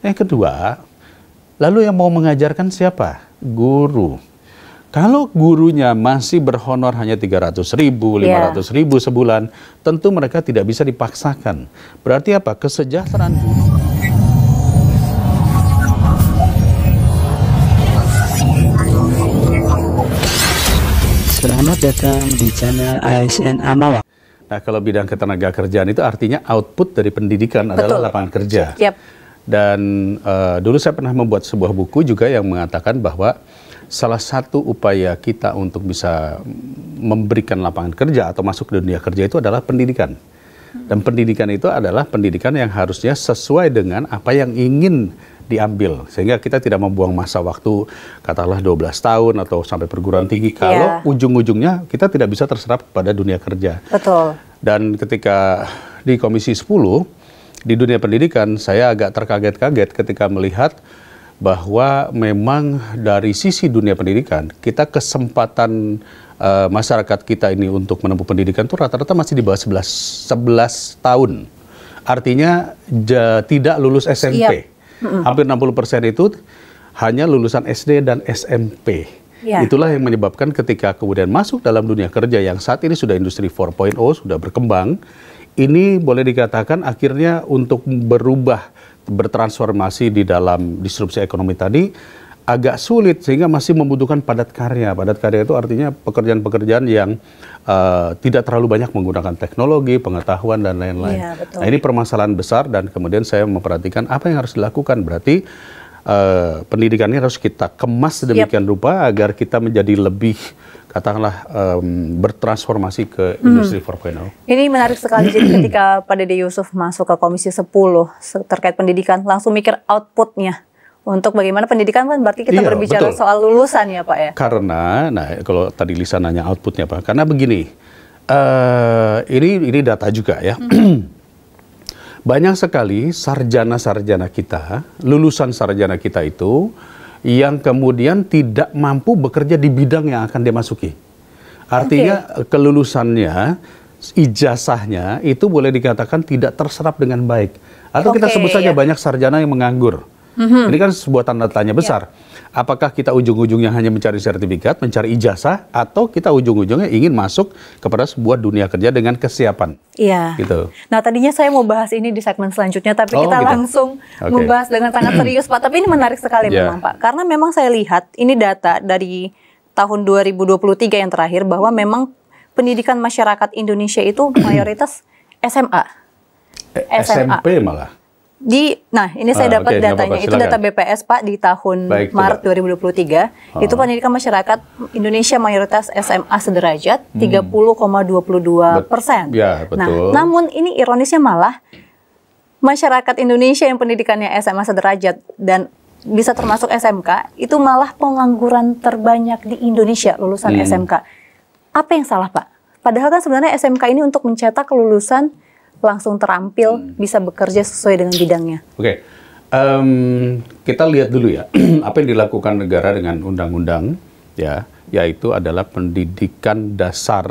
Yang kedua, lalu yang mau mengajarkan siapa? Guru. Kalau gurunya masih berhonor hanya 300.000, 500.000 sebulan, tentu mereka tidak bisa dipaksakan. Berarti apa? Kesejahteraan guru. Selamat datang di channel ASN Amawak. Nah, kalau bidang ketenagakerjaan itu artinya output dari pendidikan adalah lapangan kerja. Dan dulu saya pernah membuat sebuah buku juga yang mengatakan bahwa salah satu upaya kita untuk bisa memberikan lapangan kerja atau masuk ke dunia kerja itu adalah pendidikan. Dan pendidikan itu adalah pendidikan yang harusnya sesuai dengan apa yang ingin diambil. Sehingga kita tidak membuang masa waktu katakanlah 12 tahun atau sampai perguruan tinggi kalau ujung-ujungnya kita tidak bisa terserap pada dunia kerja. Betul. Dan ketika di Komisi 10 di dunia pendidikan, saya agak terkaget-kaget ketika melihat bahwa memang dari sisi dunia pendidikan, kita kesempatan masyarakat kita ini untuk menempuh pendidikan itu rata-rata masih di bawah 11 tahun. Artinya tidak lulus SMP. Hampir 60% itu hanya lulusan SD dan SMP. Itulah yang menyebabkan ketika kemudian masuk dalam dunia kerja yang saat ini sudah industri 4.0, sudah berkembang, ini boleh dikatakan akhirnya untuk bertransformasi di dalam disrupsi ekonomi tadi agak sulit sehingga masih membutuhkan padat karya. Padat karya itu artinya pekerjaan-pekerjaan yang tidak terlalu banyak menggunakan teknologi, pengetahuan, dan lain-lain. Nah, ini permasalahan besar dan kemudian saya memperhatikan apa yang harus dilakukan. Berarti pendidikannya harus kita kemas sedemikian rupa agar kita menjadi lebih katakanlah bertransformasi ke industri 4.0. Ini menarik sekali. Jadi ketika Pak Dede Yusuf masuk ke Komisi 10 terkait pendidikan, langsung mikir outputnya. Untuk bagaimana pendidikan kan berarti kita berbicara soal lulusan ya Pak ya? Karena, nah kalau tadi Lisa nanya outputnya Pak, karena begini, ini data juga ya. Banyak sekali sarjana-sarjana kita, lulusan sarjana kita itu, yang kemudian tidak mampu bekerja di bidang yang akan dia masuki. Artinya kelulusannya, ijazahnya itu boleh dikatakan tidak terserap dengan baik. Atau kita sebut saja banyak sarjana yang menganggur. Ini kan sebuah tanda tanya besar. Apakah kita ujung-ujungnya hanya mencari sertifikat, mencari ijazah, atau kita ujung-ujungnya ingin masuk kepada sebuah dunia kerja dengan kesiapan? Gitu. Nah, tadinya saya mau bahas ini di segmen selanjutnya, tapi kita langsung membahas dengan sangat serius, Pak. Tapi ini menarik sekali memang, Pak. Karena memang saya lihat, ini data dari tahun 2023 yang terakhir, bahwa memang pendidikan masyarakat Indonesia itu mayoritas SMA. SMP malah. Nah, ini saya dapat datanya, itu data BPS Pak di tahun Maret 2023, itu pendidikan masyarakat Indonesia mayoritas SMA sederajat 30,22%. Nah, namun ini ironisnya malah masyarakat Indonesia yang pendidikannya SMA sederajat dan bisa termasuk SMK, itu malah pengangguran terbanyak di Indonesia lulusan SMK. Apa yang salah Pak? Padahal kan sebenarnya SMK ini untuk mencetak lulusan langsung terampil, bisa bekerja sesuai dengan bidangnya. Kita lihat dulu ya, apa yang dilakukan negara dengan undang-undang, ya, yaitu adalah pendidikan dasar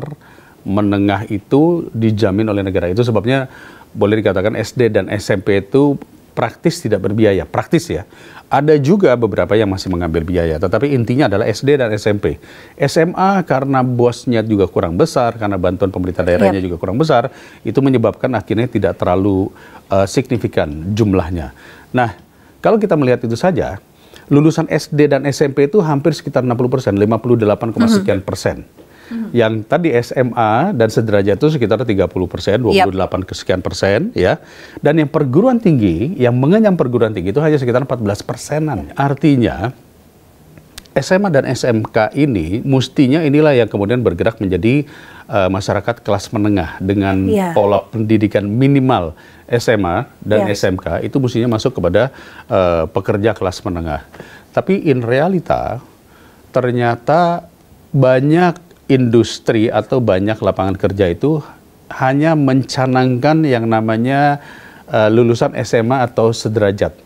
menengah itu dijamin oleh negara. Itu sebabnya boleh dikatakan SD dan SMP itu praktis tidak berbiaya, praktis ya. Ada juga beberapa yang masih mengambil biaya, tetapi intinya adalah SD dan SMP. SMA karena bosnya juga kurang besar, karena bantuan pemerintah daerahnya juga kurang besar, itu menyebabkan akhirnya tidak terlalu signifikan jumlahnya. Nah, kalau kita melihat itu saja, lulusan SD dan SMP itu hampir sekitar 60%, 58, sekian persen. Yang tadi SMA dan sederajat itu sekitar 30%, 28 sekian persen, ya. Dan yang perguruan tinggi, yang mengenyam perguruan tinggi itu hanya sekitar 14%-an. Artinya SMA dan SMK ini mestinya inilah yang kemudian bergerak menjadi masyarakat kelas menengah dengan pola pendidikan minimal SMA dan SMK itu mestinya masuk kepada pekerja kelas menengah. Tapi in realita ternyata banyak industri atau banyak lapangan kerja itu hanya mencanangkan yang namanya lulusan SMA atau sederajat.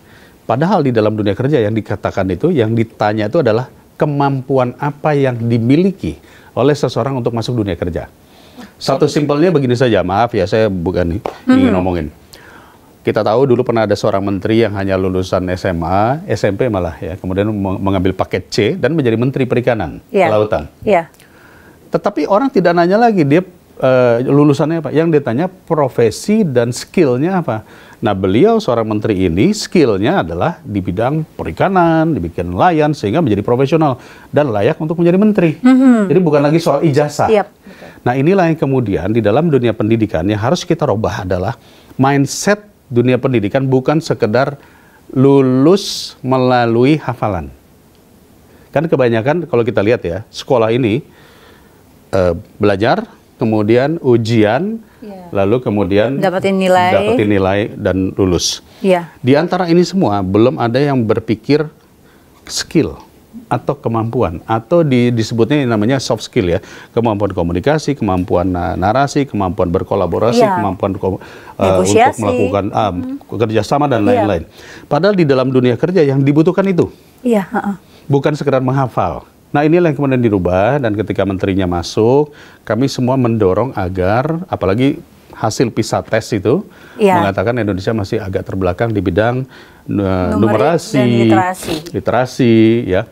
Padahal di dalam dunia kerja yang dikatakan itu, yang ditanya itu adalah kemampuan apa yang dimiliki oleh seseorang untuk masuk dunia kerja. Satu simpelnya begini saja, maaf ya saya bukan ingin ngomongin. Kita tahu dulu pernah ada seorang menteri yang hanya lulusan SMA, SMP malah ya, kemudian mengambil paket C dan menjadi Menteri Perikanan, Kelautan. Tetapi orang tidak nanya lagi dia lulusannya apa. Yang ditanya profesi dan skillnya apa. Nah, beliau seorang menteri ini skillnya adalah di bidang perikanan, di bidang nelayan, sehingga menjadi profesional dan layak untuk menjadi menteri. Jadi bukan lagi soal ijazah. Nah, inilah yang kemudian di dalam dunia pendidikan yang harus kita rubah adalah mindset dunia pendidikan bukan sekedar lulus melalui hafalan. Kan kebanyakan kalau kita lihat ya, sekolah ini belajar, kemudian ujian, lalu kemudian dapatin nilai dan lulus. Di antara ini semua belum ada yang berpikir skill atau kemampuan, atau disebutnya yang namanya soft skill ya, kemampuan komunikasi, kemampuan narasi, kemampuan berkolaborasi, kemampuan untuk melakukan kerjasama dan lain-lain. Padahal di dalam dunia kerja yang dibutuhkan itu, bukan sekedar menghafal. Nah, inilah yang kemudian dirubah, dan ketika menterinya masuk, kami semua mendorong agar, apalagi hasil PISA test itu mengatakan Indonesia masih agak terbelakang di bidang numerasi, literasi ya.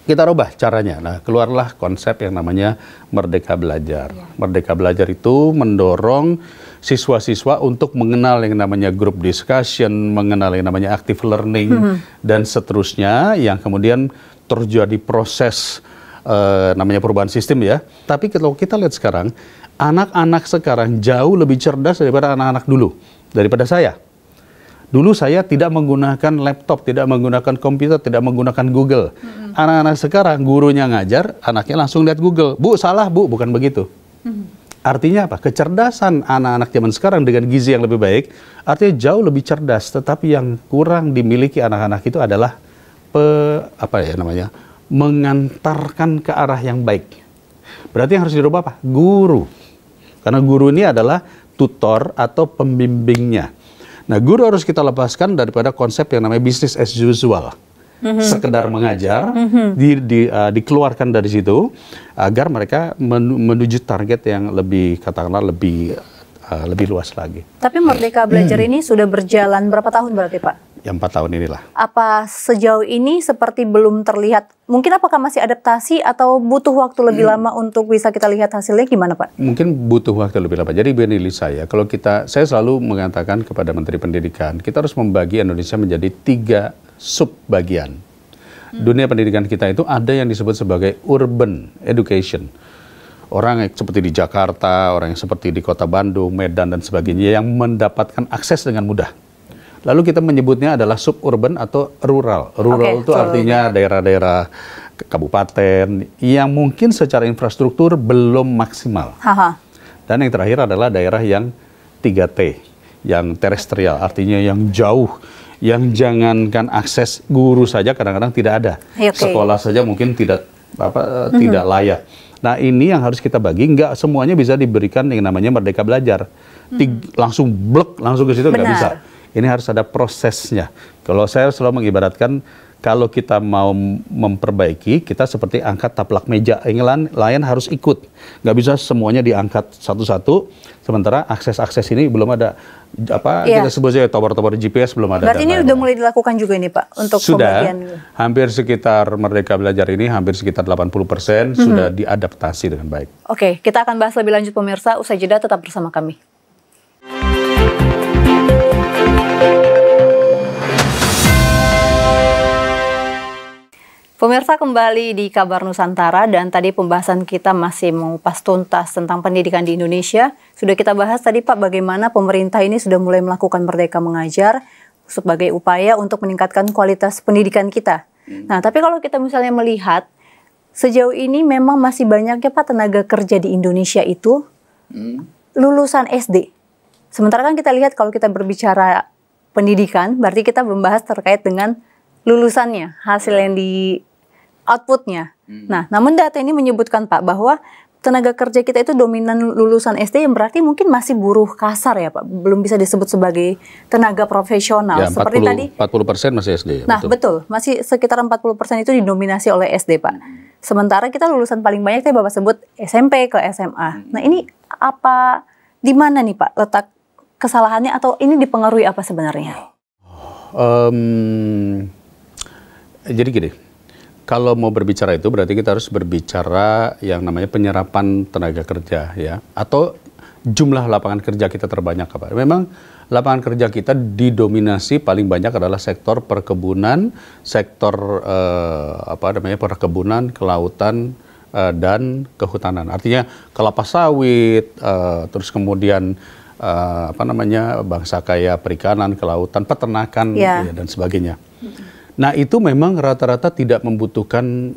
Kita rubah caranya. Nah, keluarlah konsep yang namanya Merdeka Belajar. Merdeka Belajar itu mendorong siswa-siswa untuk mengenal yang namanya group discussion, mengenal yang namanya active learning, dan seterusnya, yang kemudian terjadi proses namanya perubahan sistem ya. Tapi kalau kita lihat sekarang, anak-anak sekarang jauh lebih cerdas daripada anak-anak dulu, daripada saya. Dulu saya tidak menggunakan laptop, tidak menggunakan komputer, tidak menggunakan Google. Anak-anak sekarang gurunya ngajar, anaknya langsung lihat Google. Bu, salah bu, bukan begitu. Artinya apa? Kecerdasan anak-anak zaman sekarang dengan gizi yang lebih baik, artinya jauh lebih cerdas. Tetapi yang kurang dimiliki anak-anak itu adalah mengantarkan ke arah yang baik. Berarti yang harus dirubah apa? Guru. Karena guru ini adalah tutor atau pembimbingnya. Nah, guru harus kita lepaskan daripada konsep yang namanya business as usual. Sekedar mengajar, dikeluarkan dari situ agar mereka menuju target yang lebih, katakanlah lebih luas lagi. Tapi Merdeka Belajar ini sudah berjalan berapa tahun berarti Pak? Ya 4 tahun inilah. Apa sejauh ini seperti belum terlihat? Mungkin apakah masih adaptasi atau butuh waktu lebih lama untuk bisa kita lihat hasilnya, gimana Pak? Mungkin butuh waktu lebih lama. Jadi penilai saya selalu mengatakan kepada Menteri Pendidikan, kita harus membagi Indonesia menjadi 3 sub bagian. Dunia pendidikan kita itu ada yang disebut sebagai urban education. Orang yang seperti di Jakarta, orang yang seperti di kota Bandung, Medan, dan sebagainya yang mendapatkan akses dengan mudah. Lalu kita menyebutnya adalah suburban atau rural. Rural itu artinya daerah-daerah kabupaten yang mungkin secara infrastruktur belum maksimal. Dan yang terakhir adalah daerah yang 3T, yang terestrial, artinya yang jauh, yang jangankan akses guru saja kadang-kadang tidak ada. Sekolah saja mungkin tidak layak. Nah, ini yang harus kita bagi, nggak semuanya bisa diberikan yang namanya Merdeka Belajar. Langsung blek, langsung ke situ nggak bisa. Ini harus ada prosesnya. Kalau saya selalu mengibaratkan, kalau kita mau memperbaiki, kita seperti angkat taplak meja. Yang lain harus ikut. Nggak bisa semuanya diangkat satu-satu, sementara akses-akses ini belum ada, kita sebut saja tower-tower GPS belum ada. Berarti ini udah mulai dilakukan juga ini Pak? Untuk sudah, hampir sekitar Merdeka Belajar ini, hampir sekitar 80% sudah diadaptasi dengan baik. Oke, kita akan bahas lebih lanjut pemirsa. Usai jeda tetap bersama kami. Pemirsa, kembali di Kabar Nusantara, dan tadi pembahasan kita masih mengupas tuntas tentang pendidikan di Indonesia. Sudah kita bahas tadi Pak, bagaimana pemerintah ini sudah mulai melakukan Merdeka Mengajar sebagai upaya untuk meningkatkan kualitas pendidikan kita. Nah, tapi kalau kita misalnya melihat, sejauh ini memang masih banyaknya Pak tenaga kerja di Indonesia itu lulusan SD. Sementara kan kita lihat kalau kita berbicara pendidikan, berarti kita membahas terkait dengan lulusannya, hasil yang di outputnya. Nah, namun data ini menyebutkan Pak bahwa tenaga kerja kita itu dominan lulusan SD, yang berarti mungkin masih buruh kasar ya Pak, belum bisa disebut sebagai tenaga profesional. Ya, seperti tadi 40% masih SD. Nah, betul, masih sekitar 40% itu didominasi oleh SD Pak. Sementara kita lulusan paling banyak tadi Bapak sebut SMP ke SMA. Nah, ini di mana nih Pak letak kesalahannya atau ini dipengaruhi apa sebenarnya? Jadi gini, kalau mau berbicara itu berarti kita harus berbicara yang namanya penyerapan tenaga kerja ya, atau jumlah lapangan kerja kita terbanyak apa. Memang lapangan kerja kita didominasi paling banyak adalah sektor perkebunan, sektor perkebunan, kelautan dan kehutanan. Artinya kelapa sawit, terus kemudian bangsa kaya perikanan, kelautan, peternakan ya, dan sebagainya. Nah, itu memang rata-rata tidak membutuhkan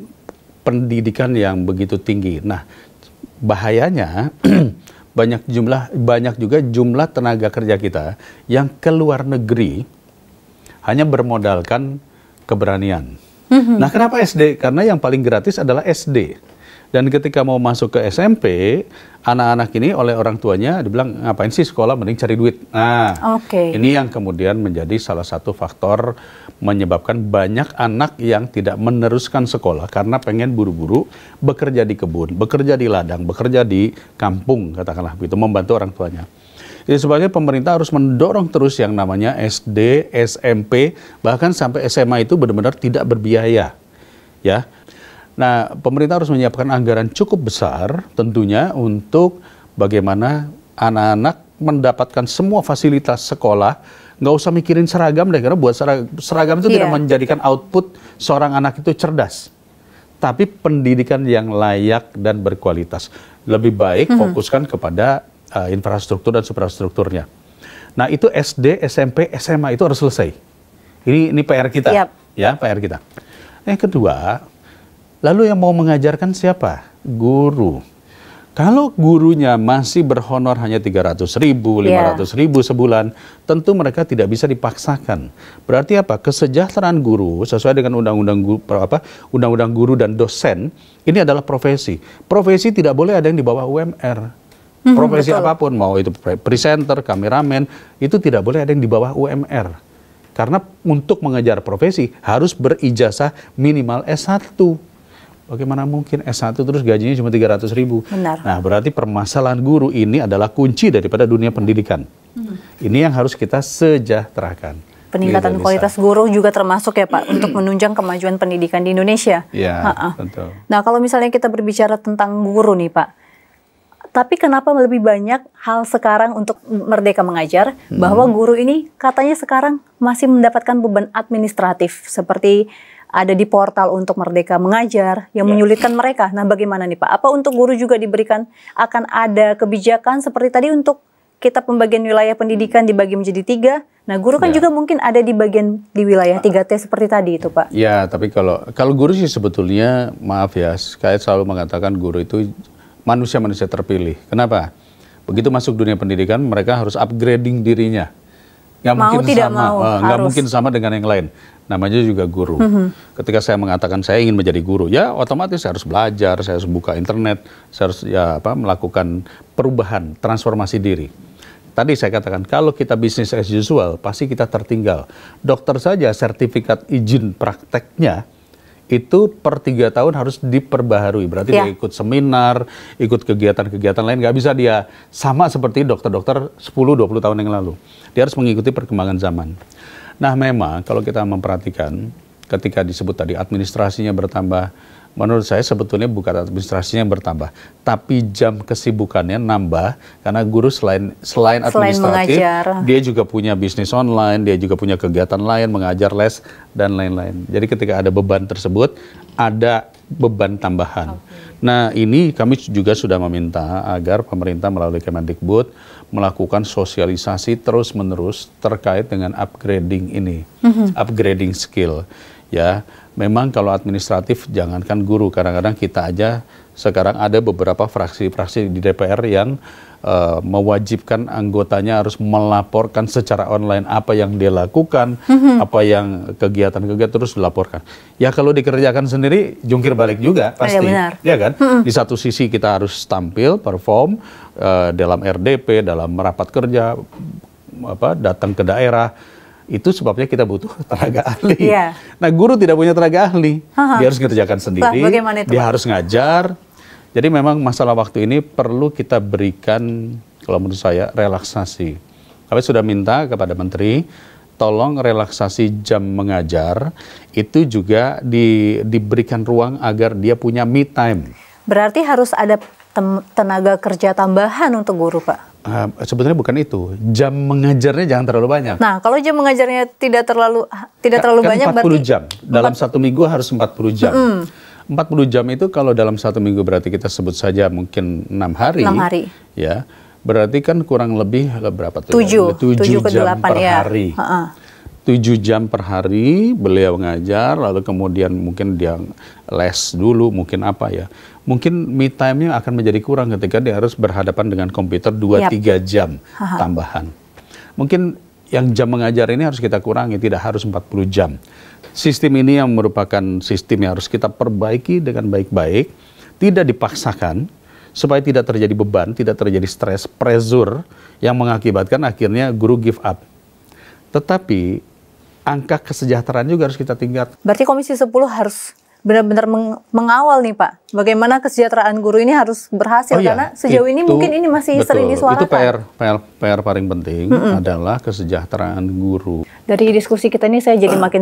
pendidikan yang begitu tinggi. Nah, bahayanya banyak juga jumlah tenaga kerja kita yang keluar negeri hanya bermodalkan keberanian. Nah, kenapa SD? Karena yang paling gratis adalah SD. Dan ketika mau masuk ke SMP, anak-anak ini oleh orang tuanya dibilang, ngapain sih sekolah, mending cari duit. Nah, ini yang kemudian menjadi salah satu faktor menyebabkan banyak anak yang tidak meneruskan sekolah karena pengen buru-buru bekerja di kebun, bekerja di ladang, bekerja di kampung, katakanlah begitu, membantu orang tuanya. Jadi sebabnya pemerintah harus mendorong terus yang namanya SD, SMP, bahkan sampai SMA itu benar-benar tidak berbiaya. Ya. Nah, pemerintah harus menyiapkan anggaran cukup besar tentunya untuk bagaimana anak-anak mendapatkan semua fasilitas sekolah, nggak usah mikirin seragam deh, karena buat seragam itu tidak menjadikan output seorang anak itu cerdas. Tapi pendidikan yang layak dan berkualitas. Lebih baik fokuskan kepada infrastruktur dan suprastrukturnya. Nah, itu SD, SMP, SMA itu harus selesai. Ini PR kita, ya, PR kita. Yang kedua, lalu yang mau mengajarkan siapa? Guru. Kalau gurunya masih berhonor hanya 300.000, 500.000 sebulan, tentu mereka tidak bisa dipaksakan. Berarti apa? Kesejahteraan guru sesuai dengan undang-undang guru dan dosen ini adalah profesi. Profesi tidak boleh ada yang di bawah UMR. Profesi apapun, mau itu presenter, kameramen, itu tidak boleh ada yang di bawah UMR. Karena untuk mengejar profesi harus berijazah minimal S1. Bagaimana mungkin S1 terus gajinya cuma 300.000? Benar. Nah, berarti permasalahan guru ini adalah kunci daripada dunia pendidikan. Ini yang harus kita sejahterakan. Peningkatan kualitas guru juga termasuk ya Pak untuk menunjang kemajuan pendidikan di Indonesia. Iya, betul. Nah, kalau misalnya kita berbicara tentang guru nih Pak, tapi kenapa lebih banyak hal sekarang untuk Merdeka Mengajar, bahwa guru ini katanya sekarang masih mendapatkan beban administratif seperti ada di portal untuk Merdeka Mengajar yang menyulitkan mereka. Nah, bagaimana nih Pak? Apa untuk guru juga diberikan akan ada kebijakan seperti tadi untuk kita pembagian wilayah pendidikan dibagi menjadi 3? Nah, guru kan juga mungkin ada di bagian di wilayah 3T seperti tadi itu Pak. Ya, tapi kalau guru sih sebetulnya, maaf ya, saya selalu mengatakan guru itu manusia-manusia terpilih. Kenapa? Begitu masuk dunia pendidikan, mereka harus upgrading dirinya. Nggak mungkin sama dengan yang lain. Namanya juga guru. Ketika saya mengatakan saya ingin menjadi guru, ya otomatis saya harus belajar, saya harus buka internet, saya harus melakukan perubahan, transformasi diri. Tadi saya katakan, kalau kita bisnis as usual, pasti kita tertinggal. Dokter saja sertifikat izin prakteknya itu per 3 tahun harus diperbaharui. Berarti dia ikut seminar, ikut kegiatan-kegiatan lain. Nggak bisa dia sama seperti dokter-dokter 10-20 tahun yang lalu. Dia harus mengikuti perkembangan zaman. Nah, memang kalau kita memperhatikan, ketika disebut tadi administrasinya bertambah, menurut saya sebetulnya bukan administrasinya yang bertambah, tapi jam kesibukannya nambah, karena guru selain administratif, dia juga punya bisnis online, dia juga punya kegiatan lain, mengajar les, dan lain-lain. Jadi ketika ada beban tersebut, ada beban tambahan. Nah, ini kami juga sudah meminta agar pemerintah melalui Kemendikbud melakukan sosialisasi terus-menerus terkait dengan upgrading ini, upgrading skill. Ya, memang kalau administratif jangankan guru, kadang-kadang kita aja sekarang ada beberapa fraksi-fraksi di DPR yang mewajibkan anggotanya harus melaporkan secara online apa yang dia lakukan, apa yang kegiatan-kegiatan terus dilaporkan. Ya kalau dikerjakan sendiri jungkir balik juga pasti, ya kan? Di satu sisi kita harus tampil, perform dalam RDP, dalam rapat kerja, datang ke daerah. Itu sebabnya kita butuh tenaga ahli. Nah, guru tidak punya tenaga ahli. Dia harus mengerjakan sendiri, dia harus ngajar. Jadi memang masalah waktu ini perlu kita berikan, kalau menurut saya, relaksasi. Kami sudah minta kepada Menteri, tolong relaksasi jam mengajar itu juga diberikan ruang agar dia punya me time. Berarti harus ada tenaga kerja tambahan untuk guru, Pak? Sebetulnya bukan itu. Jam mengajarnya jangan terlalu banyak. Nah, kalau jam mengajarnya tidak terlalu kan banyak 40 berarti jam. Dalam satu minggu harus 40 jam. 40 jam itu kalau dalam satu minggu berarti kita sebut saja mungkin 6 hari. 6 hari. Ya. Berarti kan kurang lebih berapa tuh? 7 jam ke 8 per ya. hari. 7 jam per hari beliau ngajar, lalu kemudian mungkin dia les dulu, mungkin apa ya. Mungkin me time-nya akan menjadi kurang ketika dia harus berhadapan dengan komputer 2-3 jam tambahan. Mungkin yang jam mengajar ini harus kita kurangi, tidak harus 40 jam. Sistem ini yang merupakan sistem yang harus kita perbaiki dengan baik-baik, tidak dipaksakan, supaya tidak terjadi beban, tidak terjadi stres, pressure, yang mengakibatkan akhirnya guru give up. Tetapi angka kesejahteraan juga harus kita tingkatkan. Berarti Komisi 10 harus benar-benar mengawal nih Pak, bagaimana kesejahteraan guru ini harus berhasil, karena sejauh ini mungkin ini masih sering disuarakan. Itu PR paling penting adalah kesejahteraan guru. Dari diskusi kita ini saya jadi makin